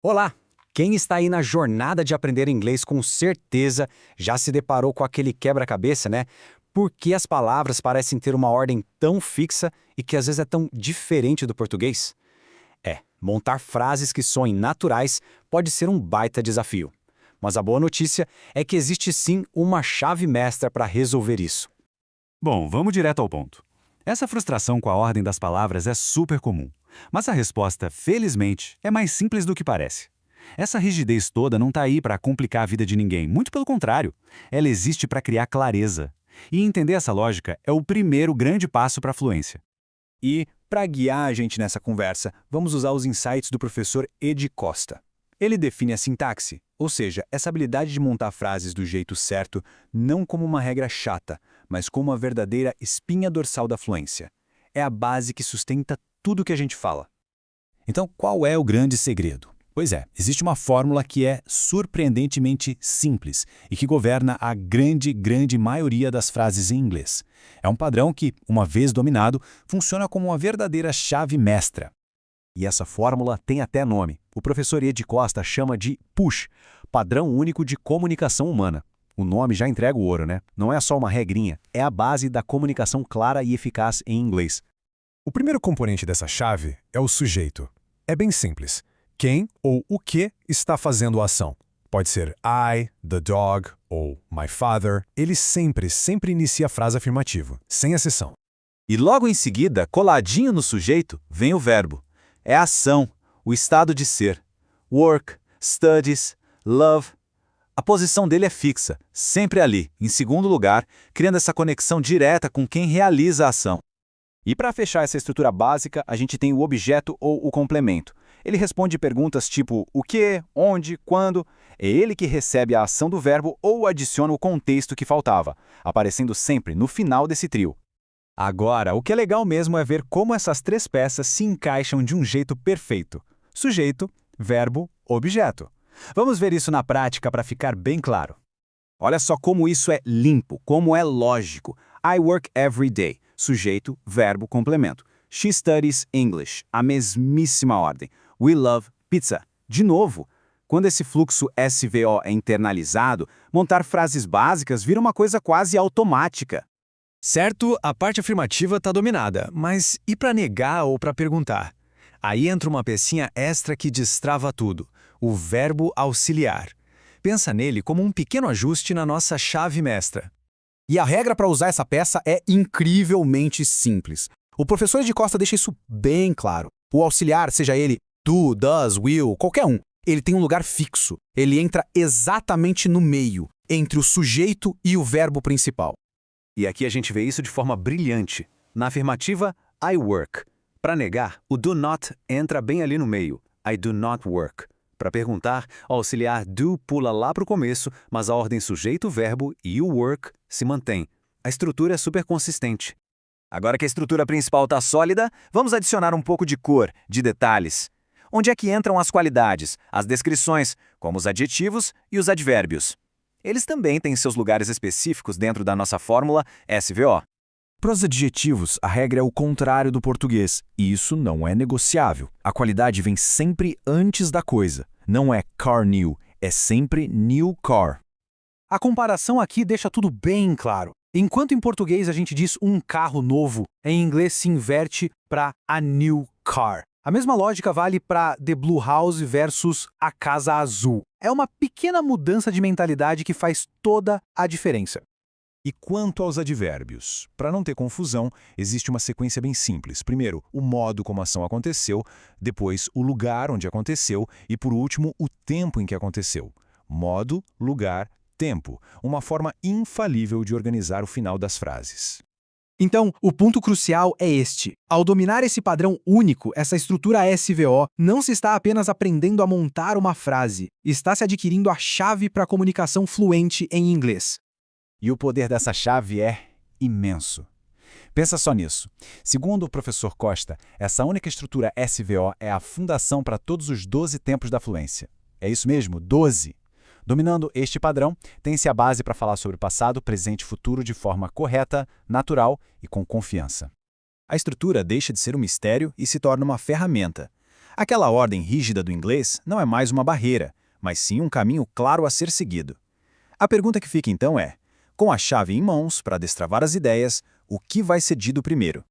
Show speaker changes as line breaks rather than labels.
Olá! Quem está aí na jornada de aprender inglês com certeza já se deparou com aquele quebra-cabeça, né? Por que as palavras parecem ter uma ordem tão fixa e que às vezes é tão diferente do português? Montar frases que soem naturais pode ser um baita desafio. Mas a boa notícia é que existe sim uma chave mestra para resolver isso.
Bom, vamos direto ao ponto. Essa frustração com a ordem das palavras é super comum. Mas a resposta, felizmente, é mais simples do que parece. Essa rigidez toda não está aí para complicar a vida de ninguém, muito pelo contrário. Ela existe para criar clareza. E entender essa lógica é o primeiro grande passo para a fluência.
E, para guiar a gente nessa conversa, vamos usar os insights do professor Ed Costa. Ele define a sintaxe, ou seja, essa habilidade de montar frases do jeito certo, não como uma regra chata, mas como uma verdadeira espinha dorsal da fluência. É a base que sustenta tudo que a gente fala.
Então, qual é o grande segredo? Pois é, existe uma fórmula que é surpreendentemente simples e que governa a grande maioria das frases em inglês. É um padrão que, uma vez dominado, funciona como uma verdadeira chave mestra.
E essa fórmula tem até nome. O professor Ed Costa chama de PUSH, Padrão Único de Comunicação Humana. O nome já entrega o ouro, né? Não é só uma regrinha, é a base da comunicação clara e eficaz em inglês.
O primeiro componente dessa chave é o sujeito. É bem simples. Quem ou o que está fazendo a ação. Pode ser I, the dog ou my father. Ele sempre inicia a frase afirmativa, sem exceção.
E logo em seguida, coladinho no sujeito, vem o verbo. É a ação, o estado de ser. Work, studies, love. A posição dele é fixa, sempre ali, em segundo lugar, criando essa conexão direta com quem realiza a ação.
E para fechar essa estrutura básica, a gente tem o objeto ou o complemento. Ele responde perguntas tipo o que, onde, quando. É ele que recebe a ação do verbo ou adiciona o contexto que faltava, aparecendo sempre no final desse trio. Agora, o que é legal mesmo é ver como essas três peças se encaixam de um jeito perfeito. Sujeito, verbo, objeto. Vamos ver isso na prática para ficar bem claro. Olha só como isso é limpo, como é lógico. I work every day. Sujeito, verbo, complemento. She studies English. A mesmíssima ordem. We love pizza. De novo. Quando esse fluxo SVO é internalizado, montar frases básicas vira uma coisa quase automática.
Certo, a parte afirmativa está dominada, mas e para negar ou para perguntar? Aí entra uma pecinha extra que destrava tudo, o verbo auxiliar. Pensa nele como um pequeno ajuste na nossa chave mestra.
E a regra para usar essa peça é incrivelmente simples. O professor Ed Costa deixa isso bem claro. O auxiliar, seja ele do, does, will, qualquer um, ele tem um lugar fixo. Ele entra exatamente no meio, entre o sujeito e o verbo principal.
E aqui a gente vê isso de forma brilhante. Na afirmativa, I work. Para negar, o do not entra bem ali no meio. I do not work. Para perguntar, o auxiliar do pula lá para o começo, mas a ordem sujeito-verbo e o work se mantém. A estrutura é super consistente. Agora que a estrutura principal está sólida, vamos adicionar um pouco de cor, de detalhes. Onde é que entram as qualidades, as descrições, como os adjetivos e os advérbios? Eles também têm seus lugares específicos dentro da nossa fórmula SVO.
Para os adjetivos, a regra é o contrário do português, e isso não é negociável. A qualidade vem sempre antes da coisa. Não é car new, é sempre new car.
A comparação aqui deixa tudo bem claro. Enquanto em português a gente diz um carro novo, em inglês se inverte para a new car. A mesma lógica vale para The Blue House versus a Casa Azul. É uma pequena mudança de mentalidade que faz toda a diferença.
E quanto aos advérbios? Para não ter confusão, existe uma sequência bem simples. Primeiro, o modo como a ação aconteceu, depois o lugar onde aconteceu e, por último, o tempo em que aconteceu. Modo, lugar, tempo. Uma forma infalível de organizar o final das frases.
Então, o ponto crucial é este. Ao dominar esse padrão único, essa estrutura SVO, não se está apenas aprendendo a montar uma frase, está se adquirindo a chave para a comunicação fluente em inglês.
E o poder dessa chave é imenso. Pensa só nisso. Segundo o professor Costa, essa única estrutura SVO é a fundação para todos os 12 tempos da fluência. É isso mesmo, 12. Dominando este padrão, tem-se a base para falar sobre passado, presente e futuro de forma correta, natural e com confiança.
A estrutura deixa de ser um mistério e se torna uma ferramenta. Aquela ordem rígida do inglês não é mais uma barreira, mas sim um caminho claro a ser seguido. A pergunta que fica então é, com a chave em mãos para destravar as ideias, o que vai ser dito primeiro?